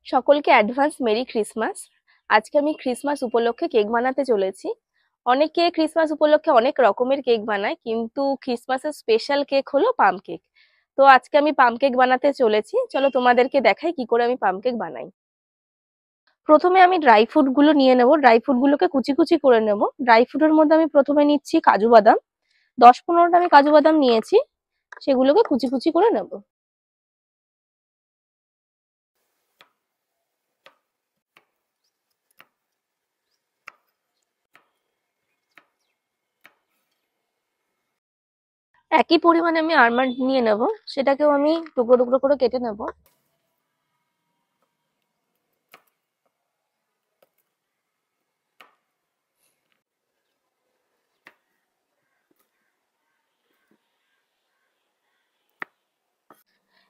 সকলকে advance merry Christmas. আজকে আমি ক্রিসমাস উপলক্ষে কেক বানাতে চলেছি। অনেকে ক্রিসমাস উপলক্ষে অনেক রকমের কেক বানায়, কিন্তু ক্রিসমাসের স্পেশাল কেক হলো পাম কেক। তো আজকে আমি পাম কেক বানাতে চলেছি, চলো তোমাদেরকে দেখাই কি করে আমি পাম কেক বানাই। প্রথমে আমি ড্রাই ফ্রুট গুলো নিয়ে নেব, ড্রাই ফ্রুট গুলোকে কুচি কুচি করে নেব। ড্রাই ফ্রুটের মধ্যে আমি প্রথমে নিচ্ছি কাজু বাদাম। 10-15টা আমি কাজু বাদাম নিয়েছি, সেগুলোকে কুচি কুচি করে নেব। একই পরিমাণে আমি আলমন্ড নিয়ে নেব, সেটাকেও আমি টুকরো টুকরো করে কেটে নেব।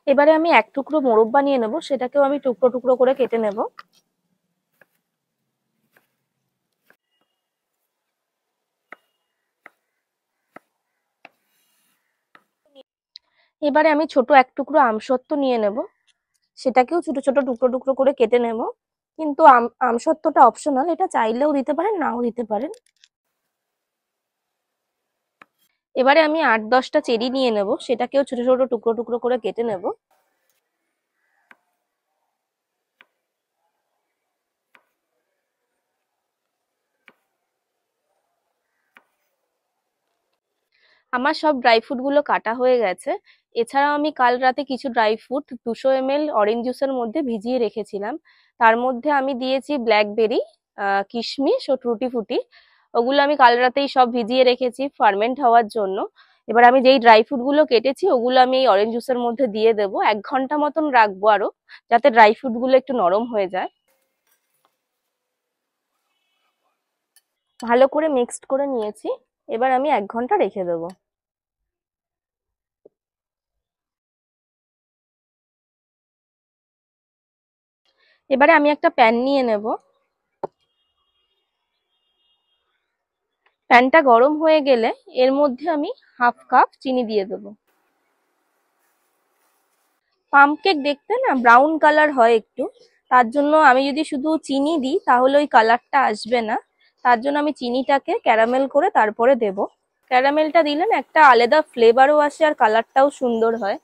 এবারে আমি এক টুকরো মোরব্বা নিয়ে নেব, সেটাকেও আমি টুকরো টুকরো করে কেটে নেব। এবারে আমি ছোট এক টুকরো আমসত্ত্ব নিয়ে নেব, সেটাকেও ছোট ছোট টুকরো টুকরো করে কেটে নেব। কিন্তু আমসত্ত্বটা অপশনাল, এটা চাইলেও দিতে পারেন, নাও দিতে পারেন। এবারে আমি 8-10টা চেরি নিয়ে নেব, সেটাকেও ছোট ছোট টুকরো টুকরো করে কেটে নেব। আমার সব ড্রাই ফ্রুট গুলো কাটা হয়ে গেছে। এছাড়াও আমি কাল রাতে কিছু ড্রাই ফ্রুট 200 ml অরেঞ্জ জুসের মধ্যে ভিজিয়ে রেখেছিলাম। তার মধ্যে আমি দিয়েছি ব্ল্যাকবেরি, কিশমিশ ও টুটি ফুটি। ওগুলো আমি কাল রাতেই সব ভিজিয়ে রেখেছি ফার্মেন্ট হওয়ার জন্য। এবার আমি যেই ড্রাই ফ্রুট গুলো কেটেছি ওগুলো আমি এই অরেঞ্জ জুসের মধ্যে দিয়ে দেবো, 1 ঘন্টা মতন রাখবো আরো, যাতে ড্রাই ফ্রুট গুলো একটু নরম হয়ে যায়। ভালো করে মিক্সড করে নিয়েছি, এবার আমি 1 ঘন্টা রেখে দেবো। এবারে আমি একটা প্যান নিয়ে নেব। প্যানটা গরম হয়ে গেলে এর মধ্যে আমি হাফ কাপ চিনি দিয়ে দেবো। পাম কেক দেখতে না ব্রাউন কালার হয় একটু, তার জন্য আমি যদি শুধু চিনি দিই তাহলে ওই কালারটা আসবে না। তার জন্য আমি চিনিটাকে ক্যারামেল করে তারপরে দেব। ক্যারামেলটা দিলে না একটা আলাদা ফ্লেভারও আসে আর কালারটাও সুন্দর হয়।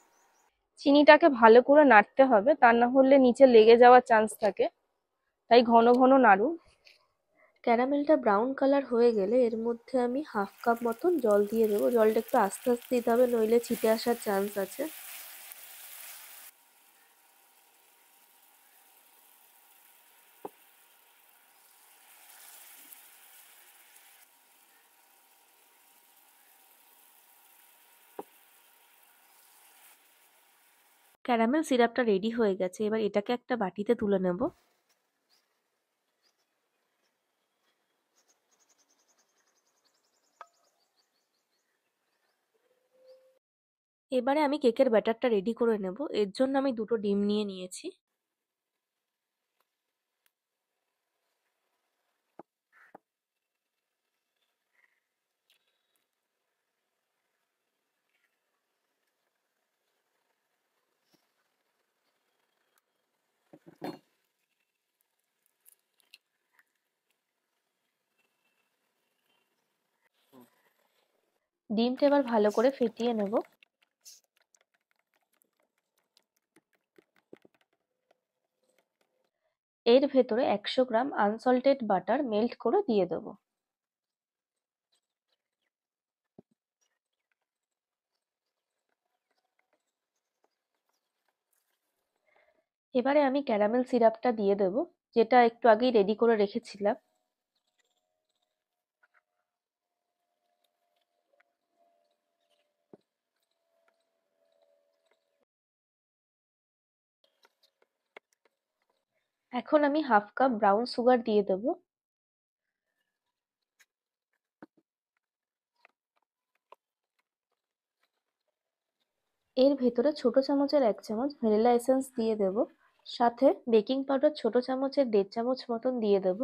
চিনিটাকে ভালো করে নাড়তে হবে, তা না হলে নিচে লেগে যাওয়ার চান্স থাকে, তাই ঘন ঘন নাড়ুন। ক্যারামেলটা ব্রাউন কালার হয়ে গেলে এর মধ্যে আমি হাফ কাপ মতন জল দিয়ে দেবো। জলটা একটু আস্তে আস্তে দিতে হবে, নইলে ছিটে আসার চান্স আছে। ক্যারামেল সিরাপটা রেডি হয়ে গেছে, এবার এটাকে একটা বাটিতে তুলে নেব। এবারে আমি কেকের ব্যাটারটা রেডি করে নেব। এর জন্য আমি 2টো ডিম নিয়ে নিয়েছি। ডিমটা এবার ভালো করে ফেটিয়ে নেব। এর ভেতরে 100 গ্রাম আনসল্টেড বাটার মেল্ট করে দিয়ে দেবো। এবারে আমি ক্যারামেল সিরাপটা দিয়ে দেবো, যেটা একটু আগেই রেডি করে রেখেছিলাম। এখন আমি হাফ কাপ ব্রাউন সুগার দিয়ে দেবো। এর ভেতরে ছোট চামচের 1 চামচ ভ্যানিলা এসেন্স দিয়ে দেব। সাথে বেকিং পাউডার ছোট চামচের 1.5 চামচ মতন দিয়ে দেব।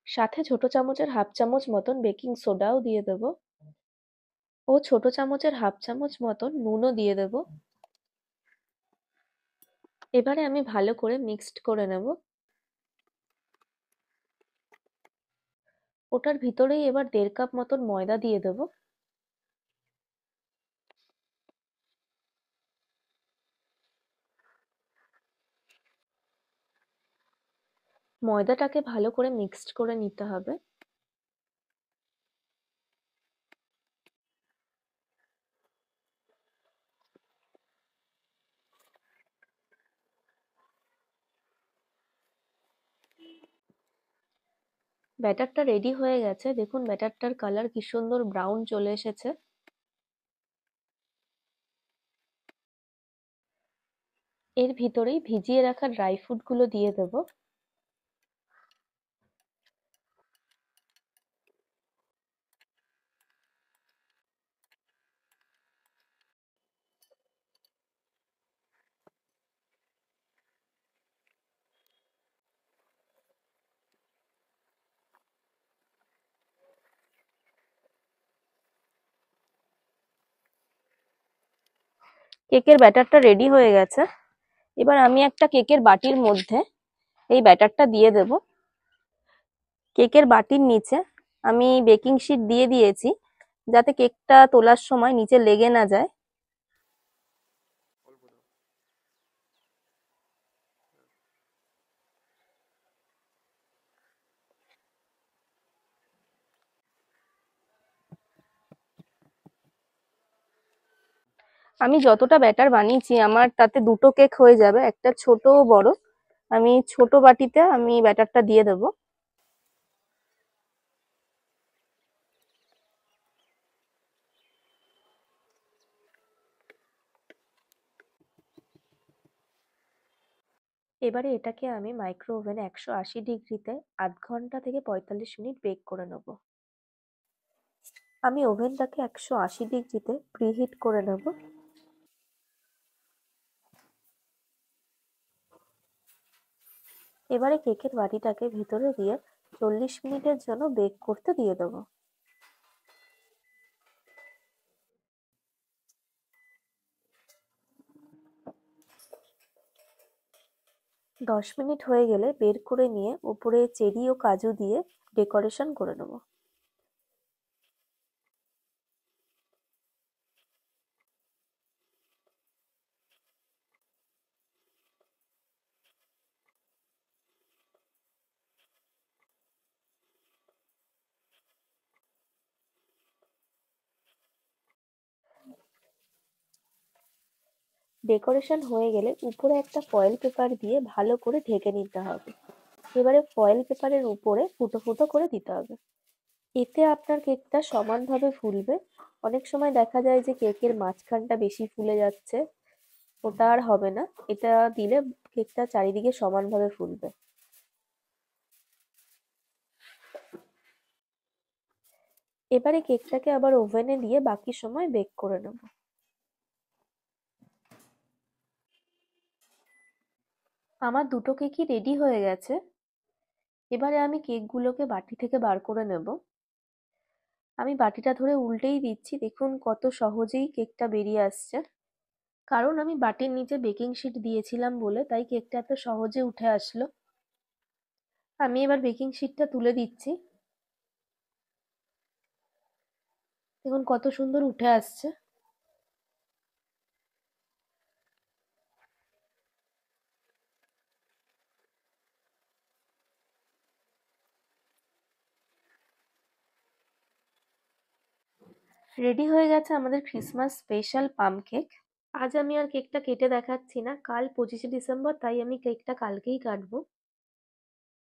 সাথে ছোট চামচের হাফ চামচ মতন বেকিং সোডাও দিয়ে দেব। ও ছোট চামচের হাফ চামচ মতন নুনও দিয়ে দেব। এবারে আমি ভালো করে মিক্সড করে নেব। ওটার ভিতরেই এবার 1.5 কাপ মতন ময়দা দিয়ে দেব। ময়দাটাকে ভালো করে মিক্সড করে নিতে হবে। ব্যাটারটা রেডি হয়ে গেছে, দেখুন ব্যাটারটার কালার কি সুন্দর ব্রাউন চলে এসেছে। এর ভিতরেই ভিজিয়ে রাখা ড্রাই ফ্রুট গুলো দিয়ে দেব। কেকের ব্যাটারটা রেডি হয়ে গেছে। এবার আমি একটা কেকের বাটির মধ্যে এই ব্যাটারটা দিয়ে দেব। কেকের বাটির নিচে আমি বেকিং শিট দিয়ে দিয়েছি, যাতে কেকটা তোলার সময় নিচে লেগে না যায়। আমি যতটা ব্যাটার বানিয়েছি আমার তাতে 2টো কেক হয়ে যাবে, একটা ছোট ও বড়। আমি ছোট বাটিতে আমি ব্যাটারটা দিয়ে দেবো। এবারে এটাকে আমি মাইক্রো ওভেনে 180 ডিগ্রিতে 0.5 ঘন্টা থেকে 45 মিনিট বেক করে নেব। আমি ওভেনটাকে 180 ডিগ্রিতে প্রিহিট করে নেব। এবারে কেকের বাটিটাকে ভিতরে দিয়ে 40 মিনিটের জন্য বেক করতে দিয়ে দেবো। 10 মিনিট হয়ে গেলে বের করে নিয়ে উপরে চেরি ও কাজু দিয়ে ডেকোরেশন করে নেব। ডেকোরেশন হয়ে গেলে উপরে একটা ফয়েল পেপার দিয়ে ভালো করে ঢেকে নিতে হবে। এবারে ফয়েল পেপারের উপরে ফুটো ফুটো করে দিতে হবে। এতে আপনার কেকটা সমানভাবে ফুলবে। অনেক সময় দেখা যায় যে কেকের মাঝখানটা বেশি ফুলে যাচ্ছে, ওটা আর হবে না। এটা দিলে কেকটা চারিদিকে সমানভাবে ফুলবে। এবারে কেকটাকে আবার ওভেনে দিয়ে বাকি সময় বেক করে নেব। আমার 2টো কেকই রেডি হয়ে গেছে। এবারে আমি কেকগুলোকে বাটি থেকে বার করে নেব। আমি বাটিটা ধরে উল্টেই দিচ্ছি, দেখুন কত সহজেই কেকটা বেরিয়ে আসছে। কারণ আমি বাটির নিচে বেকিং শিট দিয়েছিলাম বলে তাই কেকটা এত সহজে উঠে আসলো। আমি এবার বেকিং শিটটা তুলে দিচ্ছি, দেখুন কত সুন্দর উঠে আসছে। রেডি হয়ে গেছে আমাদের ক্রিসমাস স্পেশাল পাম কেক। আজ আমি আর কেকটা কেটে দেখাচ্ছি না, কাল 25শে ডিসেম্বর, তাই আমি কেকটা কালকেই কাটবো।